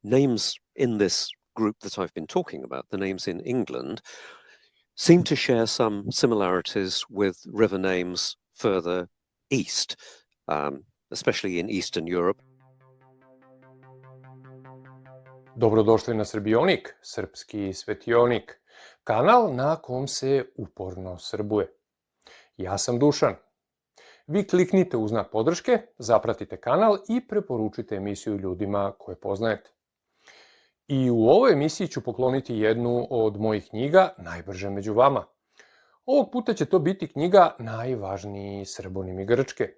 names in this group that I've been talking about, the names in England, seem to share some similarities with river names further east, especially in Eastern Europe. Dobro došli na Srbionik, srpski svetionik, kanal na kom se uporno srbuje. Ja sam Dušan. Vi kliknite u znak podrške, zapratite kanal i preporučite emisiju ljudima koje poznajete. I u ovoj emisiji ću pokloniti jednu od mojih knjiga, najbrže među vama. Ovog puta će to biti knjiga Najvažniji srbonim Grčke.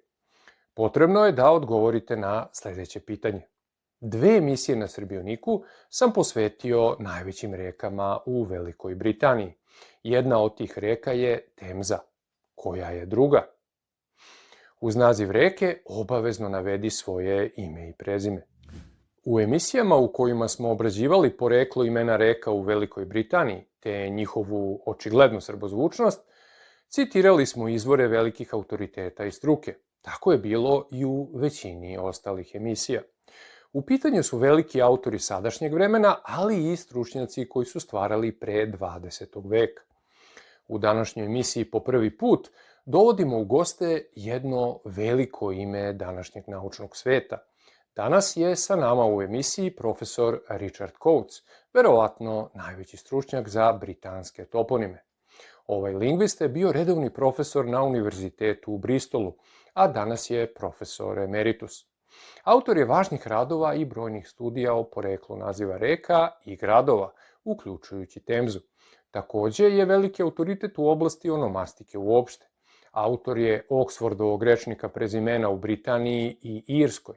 Potrebno je da odgovorite na sljedeće pitanje. 2 emisije na Srbioniku sam posvetio najvećim rekama u Velikoj Britaniji. Jedna od tih reka je Temza. Koja je druga? Uz naziv reke obavezno navedi svoje ime i prezime. U emisijama u kojima smo obrađivali poreklo imena reka u Velikoj Britaniji te njihovu očiglednu srbozvučnost, citirali smo izvore velikih autoriteta i struke. Tako je bilo i u većini ostalih emisija. U pitanju su veliki autori sadašnjeg vremena, ali i stručnjaci koji su stvarali pre 20. veka. U današnjoj emisiji po prvi put dovodimo u goste jedno veliko ime današnjeg naučnog sveta. Danas je sa nama u emisiji profesor Rичард Коутс, verovatno najveći stručnjak za britanske toponime. Ovaj lingvista je bio redovni profesor na univerzitetu u Bristolu, a danas je profesor emeritus. Autor je važnih radova i brojnih studija o poreklu naziva reka i gradova, uključujući Temzu. Takođe je veliki autoritet u oblasti onomastike uopšte. Autor je Oksfordovog rečnika prezimena u Britaniji i Irskoj.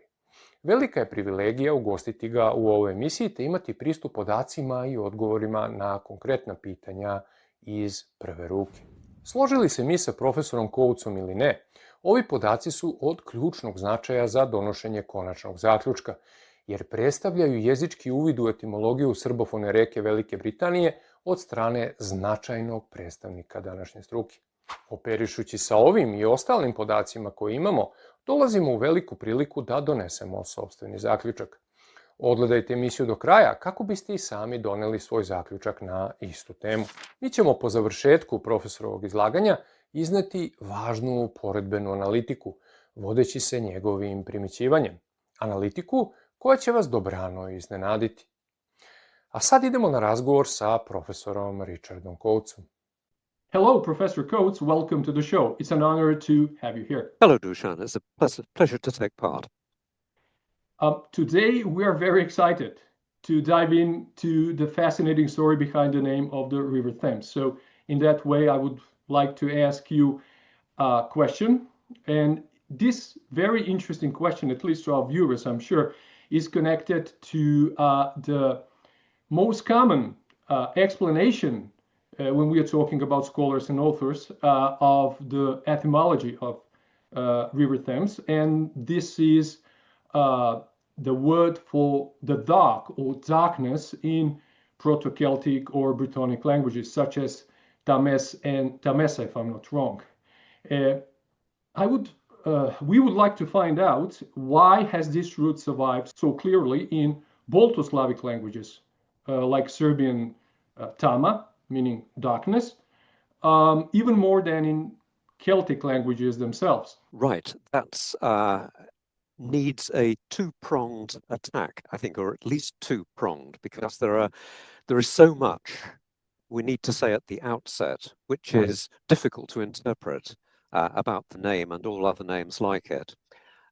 Velika je privilegija ugostiti ga u ovoj emisiji te imati pristup podacima i odgovorima na konkretna pitanja iz prve ruke. Složili se mi sa profesorom Koutsom ili ne, ovi podaci su od ključnog značaja za donošenje konačnog zaključka, jer predstavljaju jezički uvid u etimologiju srbofone reke Velike Britanije od strane značajnog predstavnika današnje struke. Operišući sa ovim i ostalim podacima koje imamo, dolazimo u veliku priliku da donesemo sopstveni zaključak. Odgledajte emisiju do kraja kako biste i sami doneli svoj zaključak na istu temu. Mi ćemo po završetku profesorovog izlaganja izneti važnu poredbenu analitiku, vodeći se njegovim primećivanjem. Analitiku koja će vas dobrano iznenaditi. A sad idemo na razgovor sa profesorom Rичардom Коутсом. Hello, Professor Coutts. Welcome to the show. It's an honor to have you here. Hello, Dušan. It's a pleasure to take part. Today, we are very excited to dive into the fascinating story behind the name of the River Thames. So, in that way, I would like to ask you a question. And this very interesting question, at least to our viewers, I'm sure, is connected to the most common explanation when we are talking about scholars and authors of the etymology of River Thames. And this is the word for the dark or darkness in Proto-Celtic or Brittonic languages, such as Thames and Thamesa, if I'm not wrong. We would like to find out why has this root survived so clearly in Balto-Slavic languages, like Serbian Tama, meaning darkness, even more than in Celtic languages themselves. Right, that's needs a two-pronged attack, I think, or at least two-pronged, because there is so much we need to say at the outset, which is difficult to interpret about the name and all other names like it.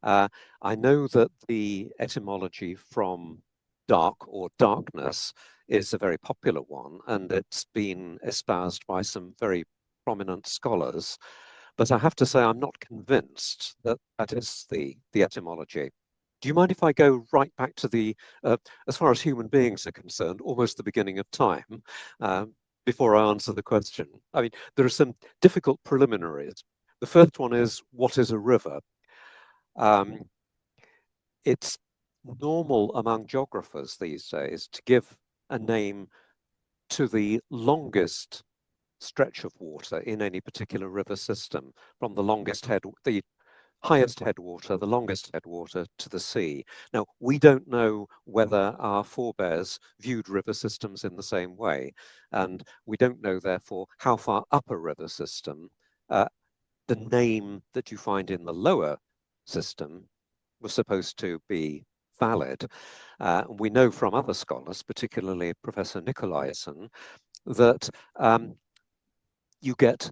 I know that the etymology from dark or darkness is a very popular one, and it's been espoused by some very prominent scholars. But I have to say I'm not convinced that that is the etymology. Do you mind if I go right back to as far as human beings are concerned, almost the beginning of time, before I answer the question? I mean, there are some difficult preliminaries. The first one is, what is a river? It's normal among geographers these days to give a name to the longest stretch of water in any particular river system, from the longest head, the highest headwater, the longest headwater to the sea. Now, we don't know whether our forebears viewed river systems in the same way, and we don't know, therefore, how far up a river system the name that you find in the lower system was supposed to be valid. We know from other scholars, particularly Professor Nicolaisen, that you get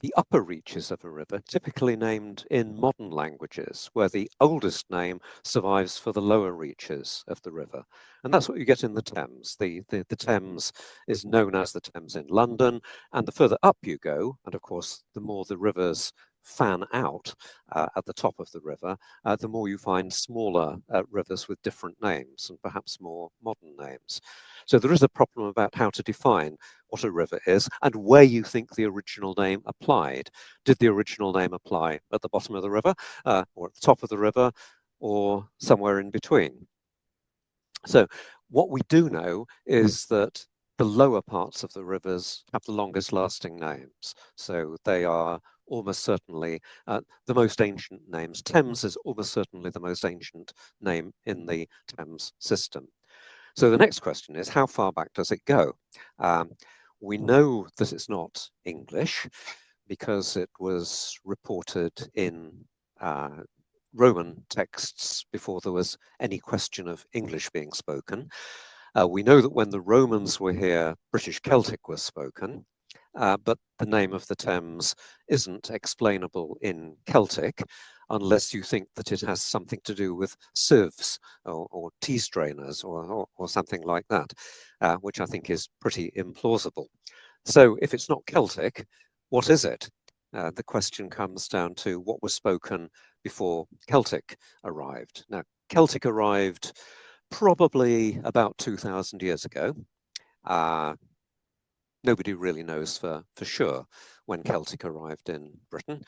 the upper reaches of a river typically named in modern languages, where the oldest name survives for the lower reaches of the river. And that's what you get in the Thames. The Thames is known as the Thames in London, and the further up you go, and of course, the more the rivers fan out at the top of the river, the more you find smaller rivers with different names and perhaps more modern names. So there is a problem about how to define what a river is and where you think the original name applied. Did the original name apply at the bottom of the river or at the top of the river or somewhere in between? So what we do know is that the lower parts of the rivers have the longest lasting names. So they are almost certainly the most ancient names. Thames is almost certainly the most ancient name in the Thames system. So the next question is, how far back does it go? We know that it's not English because it was reported in Roman texts before there was any question of English being spoken. We know that when the Romans were here, British Celtic was spoken, but the name of the Thames isn't explainable in Celtic unless you think that it has something to do with sieves or tea strainers or something like that, which I think is pretty implausible. So if it's not Celtic, what is it? The question comes down to what was spoken before Celtic arrived. Now, Celtic arrived probably about 2,000 years ago. Nobody really knows for sure when Celtic arrived in Britain.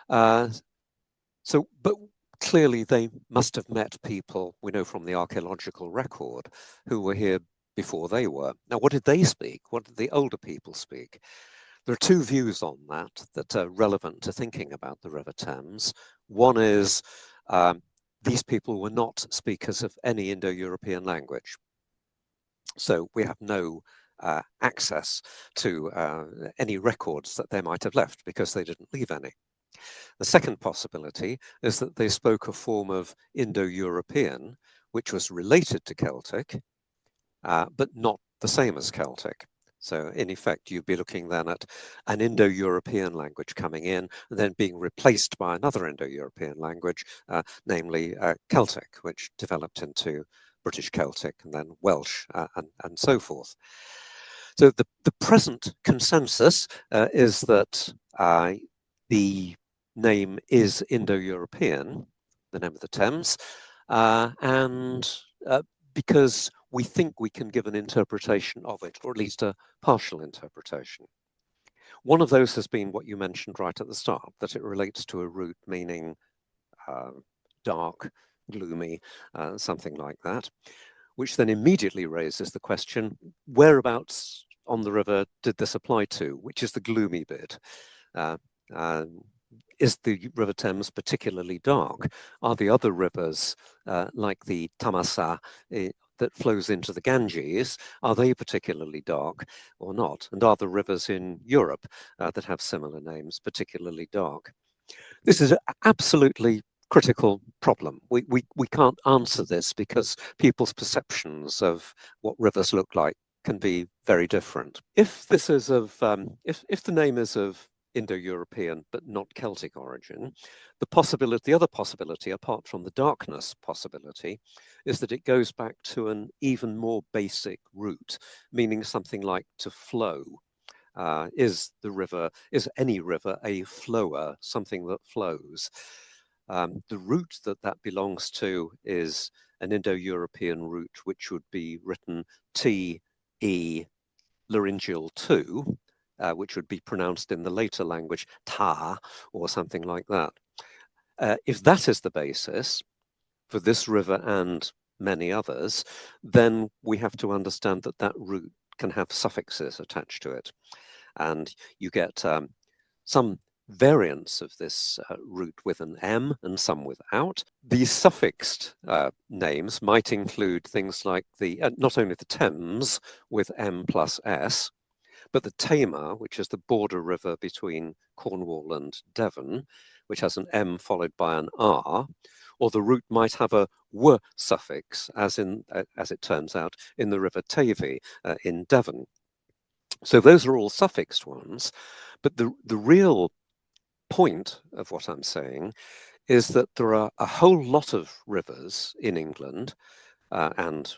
But clearly they must have met people, we know from the archaeological record, who were here before they were. Now, what did they speak? What did the older people speak? There are two views on that are relevant to thinking about the River Thames. One is these people were not speakers of any Indo-European language. So we have no access to any records that they might have left because they didn't leave any. The second possibility is that they spoke a form of Indo-European, which was related to Celtic, but not the same as Celtic. So in effect, you'd be looking then at an Indo-European language coming in and then being replaced by another Indo-European language, namely Celtic, which developed into British Celtic and then Welsh and so forth. So the present consensus is that the name is Indo-European, the name of the Thames, and because we think we can give an interpretation of it, or at least a partial interpretation. One of those has been what you mentioned right at the start, that it relates to a root meaning dark, gloomy, something like that, which then immediately raises the question, whereabouts on the river did this apply to? Which is the gloomy bit? Is the River Thames particularly dark? Are the other rivers, like the Tamasa, that flows into the Ganges, are they particularly dark or not? And are the rivers in Europe that have similar names particularly dark? This is an absolutely critical problem. We can't answer this because people's perceptions of what rivers look like can be very different. If this is of, if the name is of Indo-European but not Celtic origin, the other possibility, apart from the darkness possibility, is that it goes back to an even more basic root, meaning something like to flow. Is any river a flower, something that flows? The root that belongs to is an Indo-European root, which would be written T-E laryngeal 2, which would be pronounced in the later language ta, or something like that. If that is the basis for this river and many others, then we have to understand that that root can have suffixes attached to it. And you get some variants of this root with an M and some without. These suffixed names might include things like the not only the Thames with M plus S, but the Tamar, which is the border river between Cornwall and Devon, which has an M followed by an R, or the root might have a W suffix, as it turns out, in the River Tavy in Devon. So those are all suffixed ones, but the real point of what I'm saying is that there are a whole lot of rivers in England and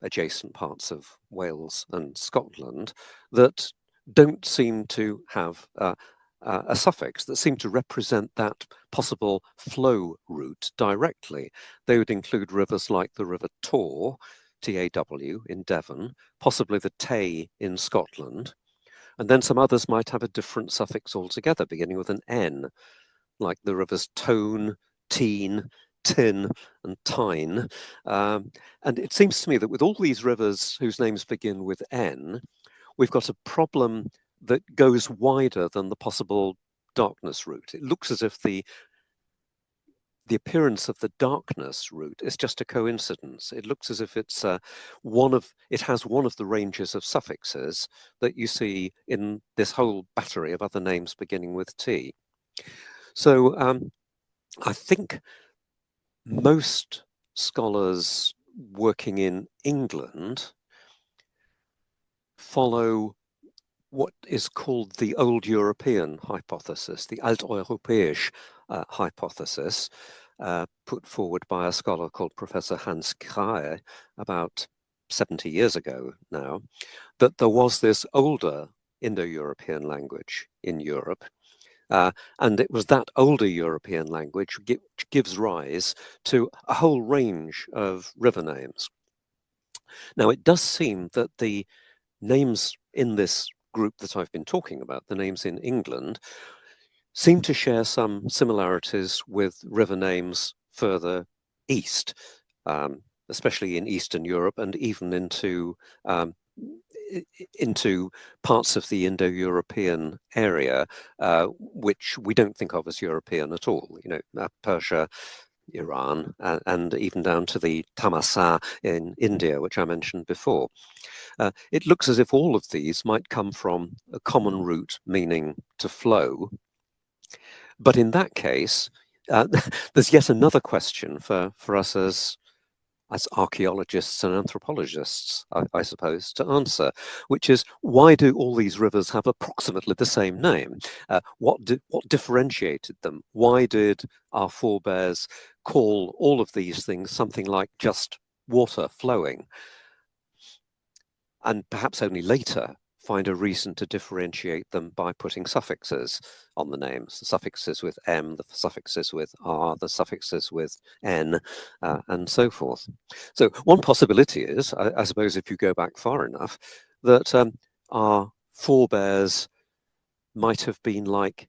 adjacent parts of Wales and Scotland that don't seem to have a suffix, that seem to represent that possible flow route directly. They would include rivers like the River Taw, T-A-W, in Devon, possibly the Tay in Scotland, and then some others might have a different suffix altogether, beginning with an N, like the rivers Tone, Tean, Tin, and Tyne. And it seems to me that with all these rivers whose names begin with N, we've got a problem that goes wider than the possible darkness route. It looks as if the appearance of the darkness route is just a coincidence. It looks as if it's it has one of the ranges of suffixes that you see in this whole battery of other names beginning with T. So I think most scholars working in England follow what is called the Old European hypothesis, the Alteuropäisch hypothesis, put forward by a scholar called Professor Hans Krahe about 70 years ago now, that there was this older Indo-European language in Europe, and it was that older European language which gives rise to a whole range of river names. Now, it does seem that the names in this group that I've been talking about, the names in England, seem to share some similarities with river names further east, especially in Eastern Europe and even into parts of the Indo-European area, which we don't think of as European at all. You know, Persia, Iran, and even down to the Tamasa in India, which I mentioned before. It looks as if all of these might come from a common root meaning to flow. But in that case, there's yet another question for us as archaeologists and anthropologists, I suppose, to answer, which is, why do all these rivers have approximately the same name? What differentiated them? Why did our forebears call all of these things something like just water flowing? And perhaps only later find a reason to differentiate them by putting suffixes on the names, the suffixes with M, the suffixes with R, the suffixes with N, and so forth. So one possibility is, I suppose if you go back far enough, that our forebears might have been like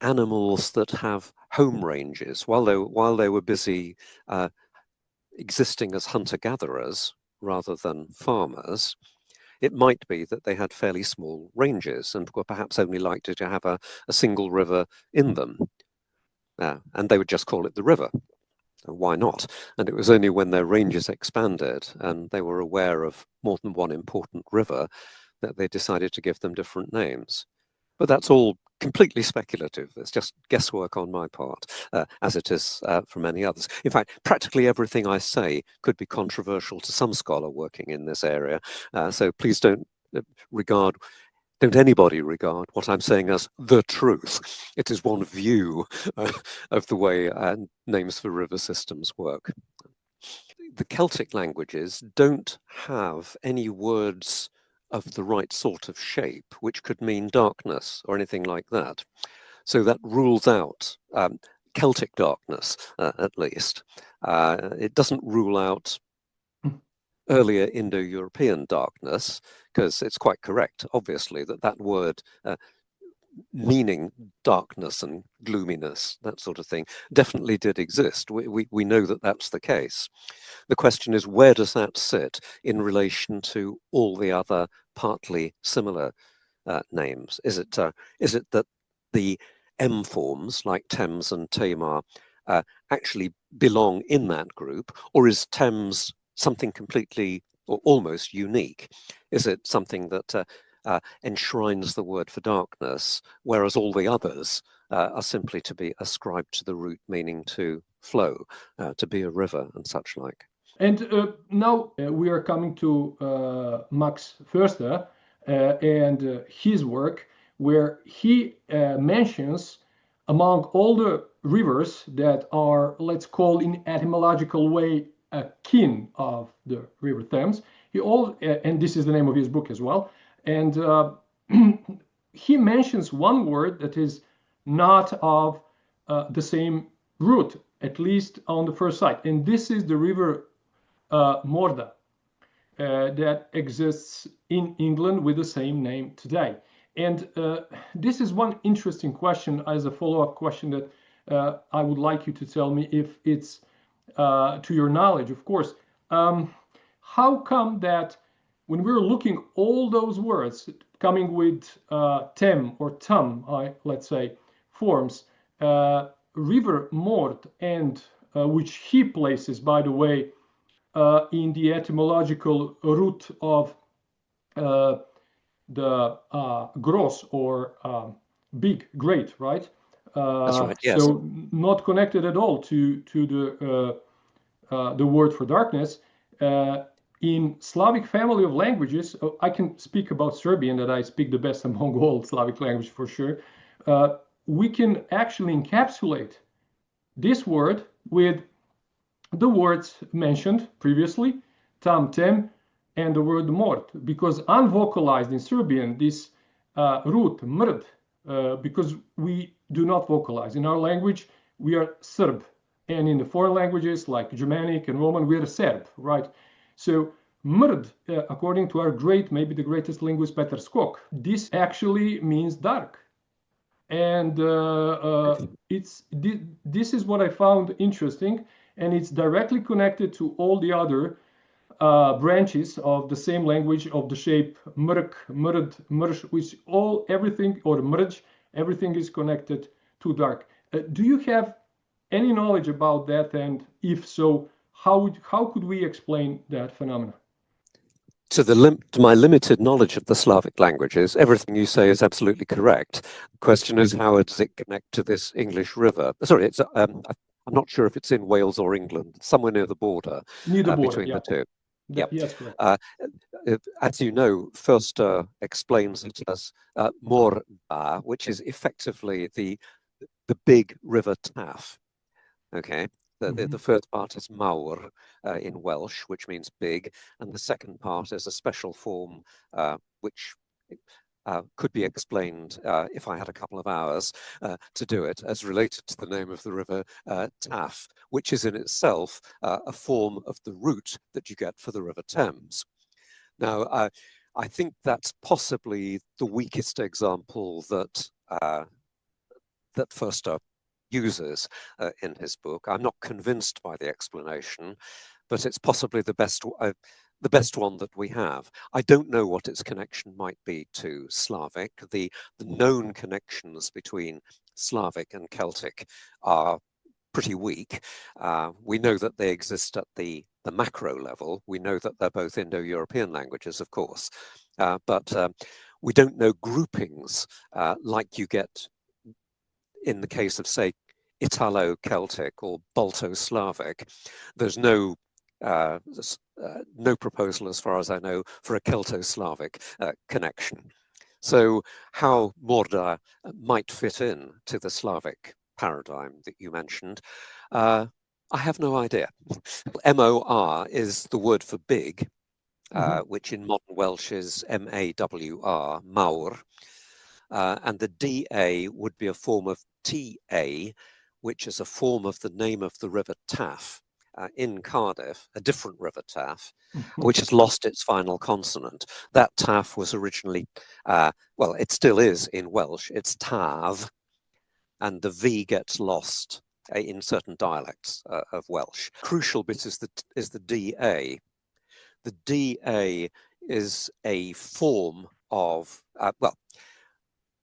animals that have home ranges. While they were busy existing as hunter-gatherers rather than farmers, it might be that they had fairly small ranges and were perhaps only likely to have a single river in them. And they would just call it the river. Why not? And it was only when their ranges expanded and they were aware of more than one important river that they decided to give them different names. But that's all completely speculative. It's just guesswork on my part, as it is for many others. In fact, practically everything I say could be controversial to some scholar working in this area. So please don't anybody regard what I'm saying as the truth. It is one view of the way names for river systems work. The Celtic languages don't have any words of the right sort of shape, which could mean darkness or anything like that. So that rules out Celtic darkness, at least. It doesn't rule out earlier Indo-European darkness, because it's quite correct, obviously, that word meaning darkness and gloominess, that sort of thing, definitely did exist. We know that that's the case. The question is, where does that sit in relation to all the other partly similar names? Is it that the M forms like Thames and Tamar actually belong in that group, or is Thames something completely or almost unique? Is it something that enshrines the word for darkness, whereas all the others are simply to be ascribed to the root meaning to flow, to be a river and such like? And now we are coming to Max Förster and his work, where he mentions among all the rivers that are, let's call in etymological way, a kin of the River Thames. And this is the name of his book as well. And he mentions one word that is not of the same root, at least on the first sight. And this is the river Morda, that exists in England with the same name today. And this is one interesting question as a follow-up question that I would like you to tell me if it's to your knowledge, of course. How come that when we're looking all those words coming with tem or tum, let's say, forms, river Mord, and which he places, by the way, in the etymological root of the gross or big, great, right? That's right, yes. So not connected at all to the word for darkness. In Slavic family of languages, I can speak about Serbian, that I speak the best among all Slavic languages for sure. We can actually encapsulate this word with the words mentioned previously, tam, tem, and the word mort, because unvocalized in Serbian, this root, mrd, because we do not vocalize. In our language, we are Serb. And in the foreign languages like Germanic and Roman, we are Serb, right? So mrd, according to our great, maybe the greatest linguist, Petar Skok, this actually means dark. And this is what I found interesting, and it's directly connected to all the other branches of the same language of the shape mrk, mrd, mrsh, which everything, or mrj, everything is connected to dark. Do you have any knowledge about that? And if so, how could we explain that phenomenon? To my limited knowledge of the Slavic languages, everything you say is absolutely correct. The question is, how does it connect to this English river? Sorry, it's I'm not sure if it's in Wales or England, somewhere near the border, between the two. Yeah, yes, correct. As you know, Förster explains it as Morda, which is effectively the big river Taff. Okay. The first part is Mawr in Welsh, which means big, and the second part is a special form which could be explained if I had a couple of hours to do it, as related to the name of the river Taff, which is in itself a form of the root that you get for the river Thames. Now, I think that's possibly the weakest example that Förster uses in his book. I'm not convinced by the explanation, but it's possibly the best one that we have. I don't know what its connection might be to Slavic. The known connections between Slavic and Celtic are pretty weak. We know that they exist at the macro level. We know that they're both Indo-European languages, of course, but we don't know groupings like you get in the case of, say, Italo-Celtic or Balto-Slavic. There's no proposal, as far as I know, for a Celto-Slavic connection. So how Morda might fit in to the Slavic paradigm that you mentioned, I have no idea. M-O-R is the word for big, which in modern Welsh is M-A-W-R, Mawr. And the D-A would be a form of T-A, which is a form of the name of the river Taff in Cardiff, a different river Taff, which has lost its final consonant. That Taff was originally, well, it still is in Welsh, it's Tav, and the V gets lost in certain dialects of Welsh. Crucial bit is the D-A. The D-A is a form of, well,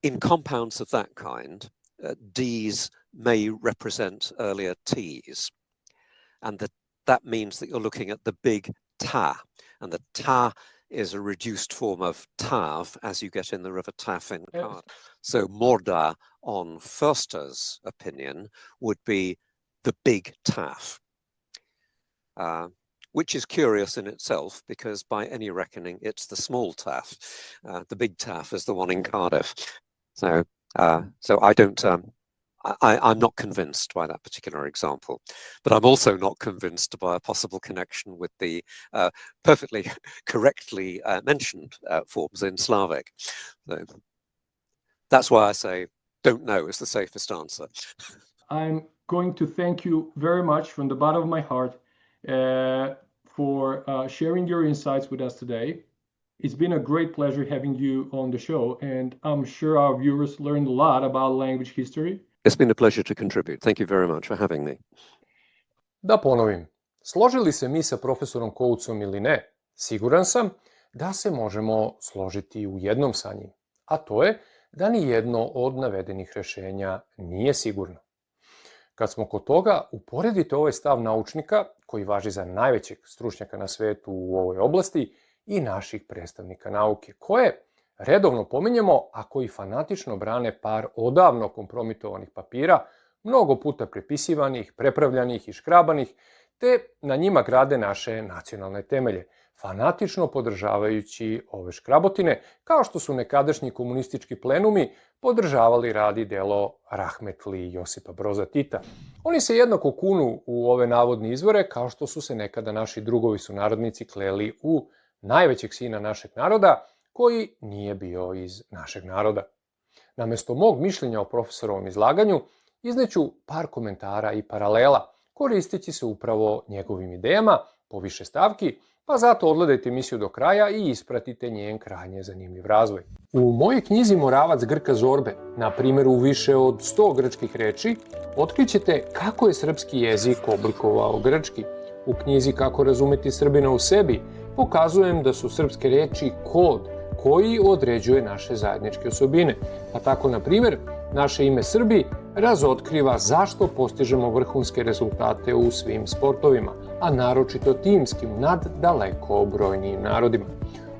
in compounds of that kind, Ds may represent earlier Ts. And that means that you're looking at the big ta. And the ta is a reduced form of tav, as you get in the river Taf in Card. So Morda, on Förster's opinion, would be the big Taf, which is curious in itself, because by any reckoning, it's the small Taf. The big Taf is the one in Cardiff. So I'm not convinced by that particular example, but I'm also not convinced by a possible connection with the perfectly correctly mentioned forms in Slavic. So that's why I say don't know is the safest answer. I'm going to thank you very much from the bottom of my heart for sharing your insights with us today. It's been a great pleasure having you on the show, and I'm sure our viewers learned a lot about language history. It's been a pleasure to contribute. Thank you very much for having me. Da ponovim, složili se mi sa profesorom Koutsom ili ne, siguran sam da se možemo složiti u jednom sa njim, a to je da ni jedno od navedenih rešenja nije sigurno. Kad smo kod toga, uporedite ovaj stav naučnika, koji važi za najvećeg stručnjaka na svetu u ovoj oblasti, i naših predstavnika nauke, koje redovno pominjemo, a koji fanatično brane par odavno kompromitovanih papira, mnogo puta prepisivanih, prepravljanih i škrabanih, te na njima grade naše nacionalne temelje, fanatično podržavajući ove škrabotine, kao što su nekadašnji komunistički plenumi podržavali rad i delo rahmetli Josipa Broza Tita. Oni se jednako kunu u ove navodne izvore, kao što su se nekada naši drugovi sunarodnici kleli u najvećeg sina našeg naroda, koji nije bio iz našeg naroda. Namesto mog mišljenja o profesorovom izlaganju, izneću par komentara i paralela, koristeći se upravo njegovim idejama po više stavki, pa zato odgledajte emisiju do kraja i ispratite njen krajnje zanimljiv razvoj. U mojoj knjizi Moravac Grka Zorbe, na primjeru više od 100 grčkih reči, otkrićete kako je srpski jezik oblikovao grčki. U knjizi Kako razumeti Srbina u sebi pokazujem da su srpske reči kod koji određuje naše zajedničke osobine. Pa tako, na primjer, naše ime Srbi razotkriva zašto postižemo vrhunske rezultate u svim sportovima, a naročito timskim nad daleko brojnijim narodima.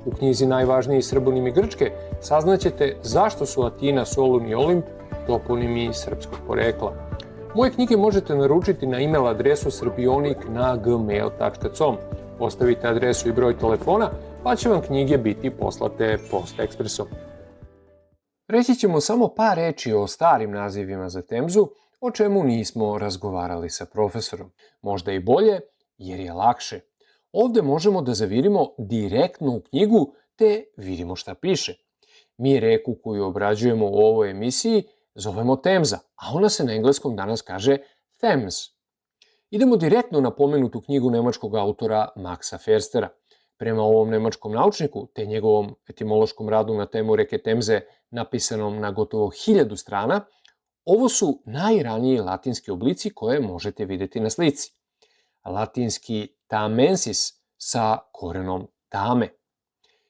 U knjizi Najvažniji Srbonimi Grčke saznaćete zašto su Atina, Solun i Olimp toponimi srpskog porekla. Moje knjige možete naručiti na email adresu srpionik@gmail.com. Ostavite adresu i broj telefona, pa će vam knjige biti poslate post-ekspresom. Reći ćemo samo par reči o starim nazivima za Temzu, o čemu nismo razgovarali sa profesorom. Možda i bolje, jer je lakše. Ovde možemo da zavirimo direktno u knjigu, te vidimo šta piše. Mi reku koju obrađujemo u ovoj emisiji zovemo Temza, a ona se na engleskom danas kaže Thames. Idemo direktno na pomenutu knjigu nemačkog autora Maxa Förstera. Prema ovom nemačkom naučniku, te njegovom etimološkom radu na temu reke Temze, napisanom na gotovo 1000 strana, ovo su najraniji latinski oblici koje možete videti na slici. Latinski tamensis sa korenom tame.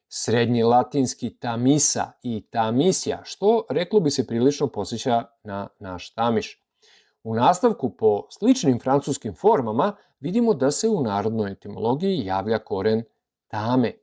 Srednji latinski tamisa i tamisija, što reklo bi se prilično podsjeća na naš tamiš. U nastavku po sličnim francuskim formama vidimo da se u narodnoj etimologiji javlja koren tame.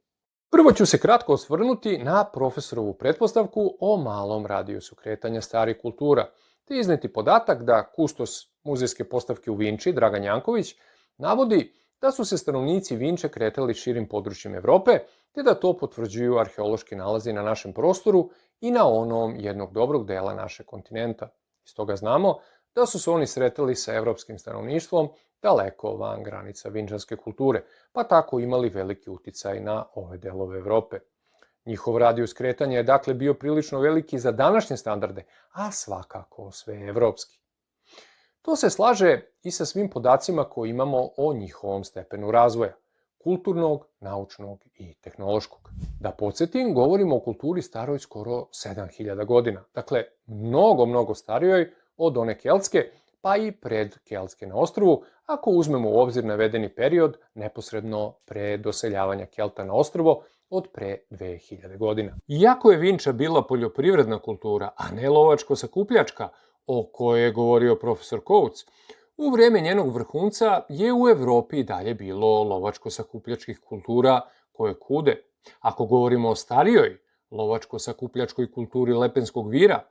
Prvo ću se kratko osvrnuti na profesorovu pretpostavku o malom radijusu kretanja starih kultura, te izneti podatak da kustos muzejske postavke u Vinči, Dragan Janković, navodi da su se stanovnici Vinče kretali širim područjem Evrope, te da to potvrđuju arheološki nalazi na našem prostoru i na onom jednog dobrog dela našeg kontinenta. Iz toga znamo da su se oni sretali sa evropskim stanovništvom daleko van granica vinčanske kulture, pa tako imali veliki uticaj na ove delove Evrope. Njihov radijus kretanja je dakle bio prilično veliki za današnje standarde, a svakako sve evropski. To se slaže i sa svim podacima koje imamo o njihovom stepenu razvoja, kulturnog, naučnog i tehnološkog. Da podsjetim, govorimo o kulturi staroj skoro 7000 godina, dakle mnogo starijoj od one keltske, pa i pred keltske na ostrvu, ako uzmemo u obzir navedeni period neposredno pre doseljavanja Kelta na ostrvo od pre 2000 godina. Iako je Vinča bila poljoprivredna kultura, a ne lovačko-sakupljačka, o kojoj je govorio profesor Coutts, u vreme njenog vrhunca je u Evropi i dalje bilo lovačko-sakupljačkih kultura koje kude. Ako govorimo o starijoj lovačko-sakupljačkoj kulturi lepenskog vira,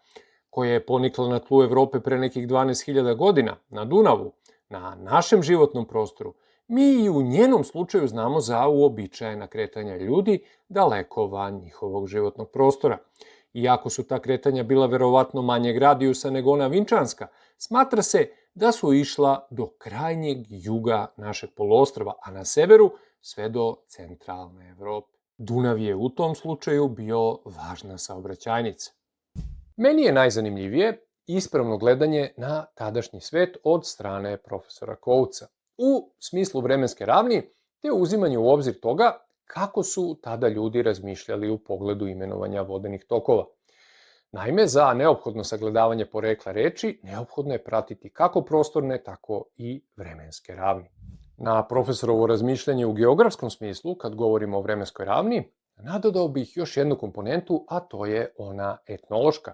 koja je ponikla na tlu Evrope pre nekih 12.000 godina, na Dunavu, na našem životnom prostoru, mi i u njenom slučaju znamo za uobičajena kretanja ljudi daleko van njihovog životnog prostora. Iako su ta kretanja bila verovatno manjeg radijusa nego ona vinčanska, smatra se da su išla do krajnjeg juga našeg poluostrva, a na severu sve do centralne Evrope. Dunav je u tom slučaju bio važna saobraćajnica. Meni je najzanimljivije ispravno gledanje na tadašnji svet od strane profesora Coutsa, u smislu vremenske ravni, te uzimanje u obzir toga kako su tada ljudi razmišljali u pogledu imenovanja vodenih tokova. Naime, za neophodno sagledavanje porekla reči, neophodno je pratiti kako prostorne, tako i vremenske ravni. Na profesorovo razmišljanje u geografskom smislu, kad govorimo o vremenskoj ravni, nadodao bih još jednu komponentu, a to je ona etnološka,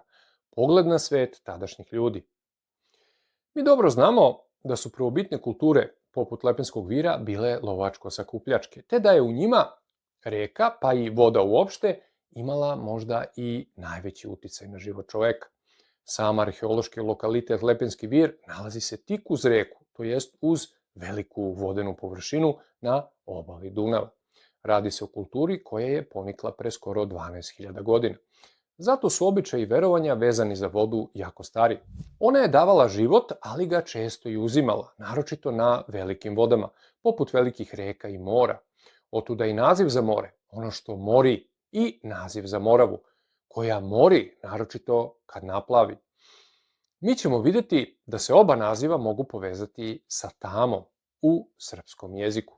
pogled na svet tadašnjih ljudi. Mi dobro znamo da su prvobitne kulture, poput lepenskog vira, bile lovačko-sakupljačke, te da je u njima reka, pa i voda uopšte, imala možda i najveći uticaj na život čoveka. Sam arheološki lokalitet Lepenski vir nalazi se tik uz reku, to jest uz veliku vodenu površinu na obali Dunava. Radi se o kulturi koja je ponikla pre skoro 12.000 godina. Zato su običaji i verovanja vezani za vodu jako stari. Ona je davala život, ali ga često i uzimala, naročito na velikim vodama, poput velikih reka i mora. Otuda i naziv za more, ono što mori, i naziv za Moravu, koja mori, naročito kad naplavi. Mi ćemo vidjeti da se oba naziva mogu povezati sa tamom u srpskom jeziku.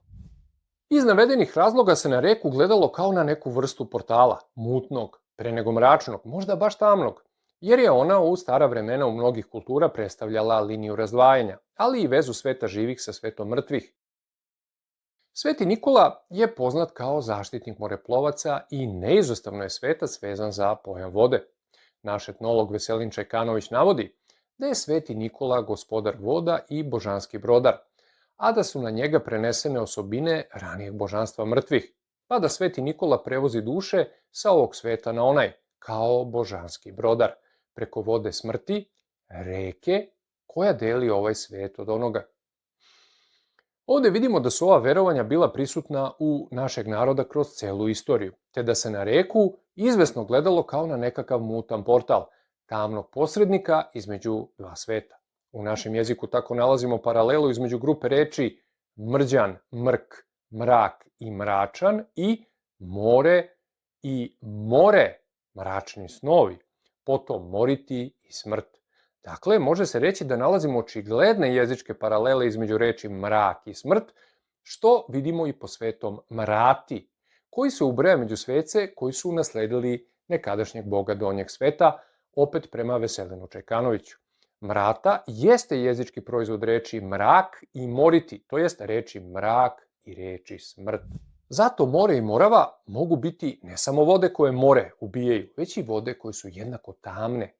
Iz navedenih razloga se na reku gledalo kao na neku vrstu portala, mutnog, pre nego mračnog, možda baš tamnog, jer je ona u stara vremena u mnogih kultura predstavljala liniju razdvajanja, ali i vezu sveta živih sa svetom mrtvih. Sveti Nikola je poznat kao zaštitnik moreplovaca i neizostavno je svetac vezan za pojam vode. Naš etnolog Veselin Čajkanović navodi da je Sveti Nikola gospodar voda i božanski brodar, a da su na njega prenesene osobine ranijeg božanstva mrtvih, pa da Sveti Nikola prevozi duše sa ovog sveta na onaj, kao božanski brodar, preko vode smrti, reke, koja deli ovaj svet od onoga. Ovde vidimo da su ova verovanja bila prisutna u našeg naroda kroz celu istoriju, te da se na reku izvesno gledalo kao na nekakav mutan portal, tamnog posrednika između dva sveta. U našem jeziku tako nalazimo paralelu između grupe reči mrđan, mrk, mrak i mračan i more i more, mračni snovi, potom moriti i smrt. Dakle, može se reći da nalazimo očigledne jezičke paralele između reči mrak i smrt, što vidimo i po svetom mrati, koji se ubraja među svece koji su nasledili nekadašnjeg boga donjeg sveta, opet prema Veselinu Čajkanoviću. Mrata jeste jezički proizvod reči mrak i moriti, to jest reči mrak i reči smrt. Zato more i morava mogu biti ne samo vode koje more ubijaju, već i vode koje su jednako tamne.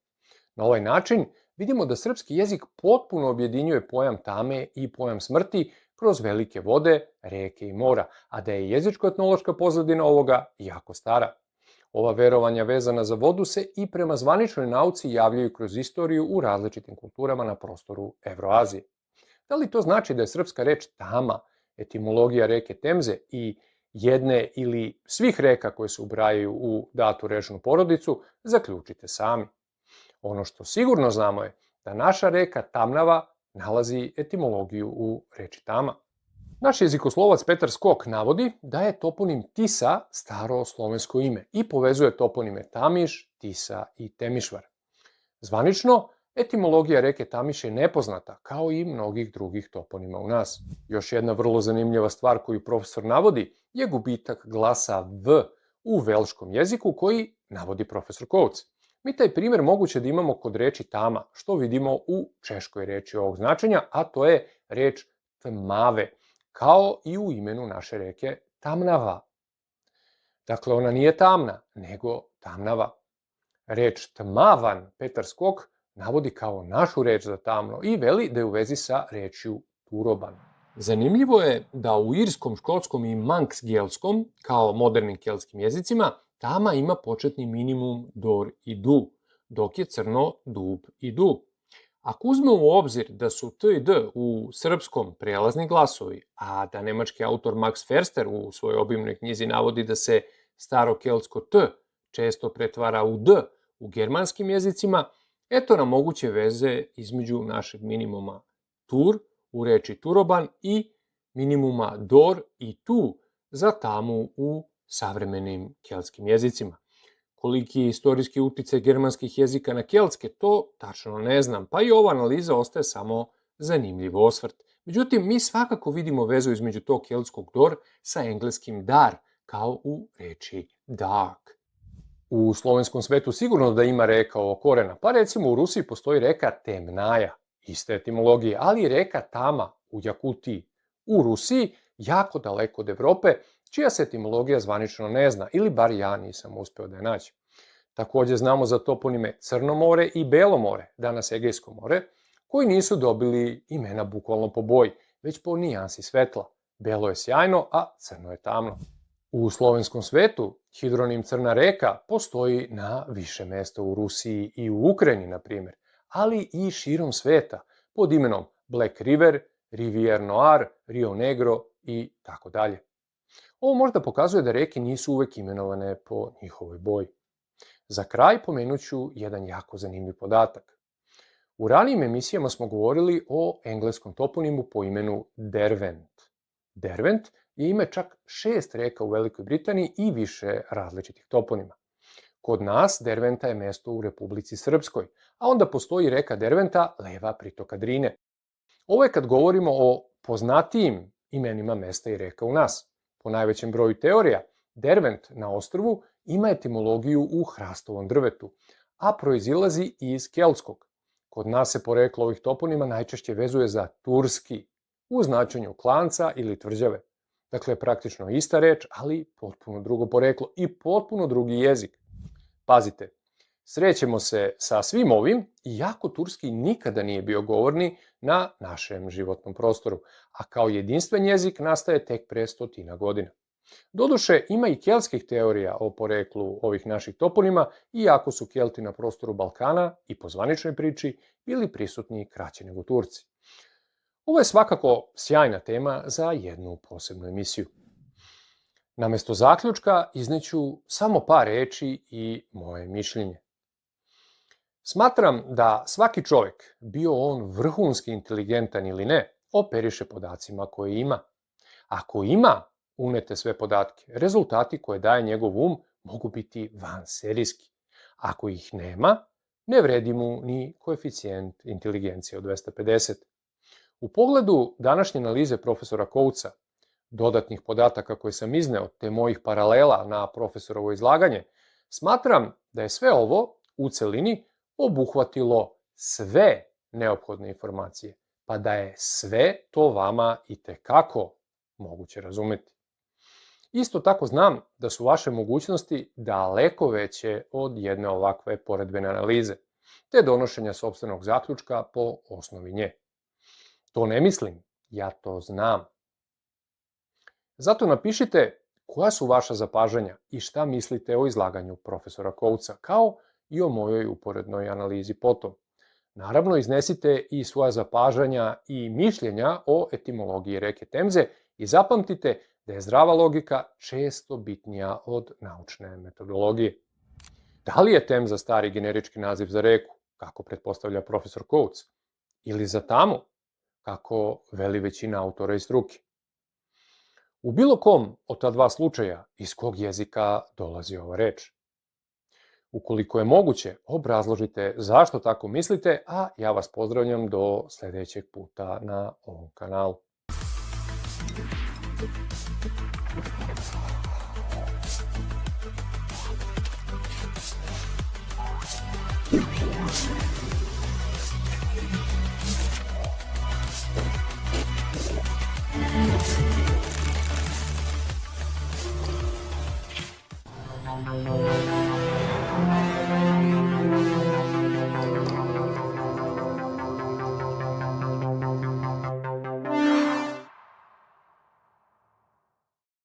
Na ovaj način vidimo da srpski jezik potpuno objedinjuje pojam tame i pojam smrti kroz velike vode, reke i mora, a da je jezičko-etnološka pozadina ovoga jako stara. Ova verovanja vezana za vodu se i prema zvaničnoj nauci javljaju kroz istoriju u različitim kulturama na prostoru Evroazije. Da li to znači da je srpska reč tama etimologija reke Temze i jedne ili svih reka koje se ubrajaju u datu rečnu porodicu, zaključite sami. Ono što sigurno znamo je da naša reka Tamnava nalazi etimologiju u reči tama. Naš jezikoslovac Petar Skok navodi da je toponim Tisa staro slovensko ime i povezuje toponime Tamiš, Tisa i Temišvar. Zvanično, etimologija reke Tamiš je nepoznata, kao i mnogih drugih toponima u nas. Još jedna vrlo zanimljiva stvar koju profesor navodi je gubitak glasa V u velškom jeziku koji navodi profesor Coutts. Mi taj primjer moguće da imamo kod reči tama, što vidimo u češkoj reči ovog značenja, a to je reč tmave, kao i u imenu naše reke Tamnava. Dakle, ona nije tamna, nego tamnava. Reč tmavan Petar Skok navodi kao našu reč za tamno i veli da je u vezi sa rečju turoban. Zanimljivo je da u irskom, škotskom i manksgelskom, kao modernim keltskim jezicima, tama ima početni minimum dor i du, dok je crno dub i du. Ako uzmemo u obzir da su t i d u srpskom prelazni glasovi, a da nemački autor Max Förster u svojoj obimnoj knjizi navodi da se starokeltsko t često pretvara u d u germanskim jezicima, eto nam moguće veze između našeg minimuma tur u reči turoban i minimuma dor i tu za tamu u savremenim keltskim jezicima. Koliki je istorijski uticaj germanskih jezika na keltske, to tačno ne znam, pa i ova analiza ostaje samo zanimljiv osvrt. Međutim, mi svakako vidimo vezu između tog keltskog dor sa engleskim dar, kao u reči dark. U slovenskom svetu sigurno da ima reka ovog korena, pa recimo u Rusiji postoji reka Temnaja, iste etimologije, ali i reka Tama u Jakutiji. U Rusiji, jako daleko od Evrope, čija se etimologija zvanično ne zna, ili bar ja nisam uspeo da je naći. Takođe znamo za toponime Crno more i Belo more, danas Egejsko more, koji nisu dobili imena bukvalno po boji, već po nijansi svetla. Belo je sjajno, a crno je tamno. U slovenskom svetu hidronim Crna reka postoji na više mesta u Rusiji i u Ukrajini, na primjer, ali i širom sveta pod imenom Black River, Rivière Noire, Rio Negro i tako dalje. Ovo možda pokazuje da reke nisu uvek imenovane po njihovoj boji. Za kraj pomenuću jedan jako zanimljiv podatak. U ranijim emisijama smo govorili o engleskom toponimu po imenu Derwent. Derwent je ime čak 6 reka u Velikoj Britaniji i više različitih toponima. Kod nas Derventa je mesto u Republici Srpskoj, a onda postoji reka Derventa, leva pritoka Drine. Ovo je kad govorimo o poznatijim imenima mesta i reka u nas. Po najvećem broju teorija, Dervent na ostrvu ima etimologiju u hrastovom drvetu, a proizilazi iz keltskog. Kod nas se poreklo ovih toponima najčešće vezuje za turski, u značenju klanca ili tvrđave. Dakle, praktično ista reč, ali potpuno drugo poreklo i potpuno drugi jezik. Pazite, srećemo se sa svim ovim, iako turski nikada nije bio govorni na našem životnom prostoru, a kao jedinstven jezik nastaje tek pre 100 godina. Doduše, ima i keltskih teorija o poreklu ovih naših toponima, iako su Kelti na prostoru Balkana i po zvaničnoj priči bili prisutni kraće nego Turci. Ovo je svakako sjajna tema za jednu posebnu emisiju. Namesto zaključka izneću samo par reči i moje mišljenje. Smatram da svaki čovjek, bio on vrhunski inteligentan ili ne, operiše podacima koje ima. Ako ima unete sve podatke, rezultati koje daje njegov um mogu biti vanserijski. Ako ih nema, ne vredi mu ni koeficijent inteligencije od 250. U pogledu današnje analize profesora Koutsa, dodatnih podataka koje sam izneo te mojih paralela na profesorovo izlaganje, smatram da je sve ovo u celini obuhvatilo sve neophodne informacije, pa da je sve to vama itekako moguće razumeti. Isto tako znam da su vaše mogućnosti daleko veće od jedne ovakve poredbene analize, te donošenja sopstvenog zaključka po osnovi nje. To ne mislim, ja to znam. Zato napišite koja su vaša zapažanja i šta mislite o izlaganju profesora Koutsa, kao i o mojoj uporednoj analizi potom. Naravno, iznesite i svoja zapažanja i mišljenja o etimologiji reke Temze i zapamtite da je zdrava logika često bitnija od naučne metodologije. Da li je Temza stari generički naziv za reku, kako pretpostavlja profesor Coates, ili za tamu, kako veli većina autora iz struke? U bilo kom od ta dva slučaja iz kog jezika dolazi ova reč? Ukoliko je moguće, obrazložite zašto tako mislite, a ja vas pozdravljam do sledećeg puta na ovom kanalu. you.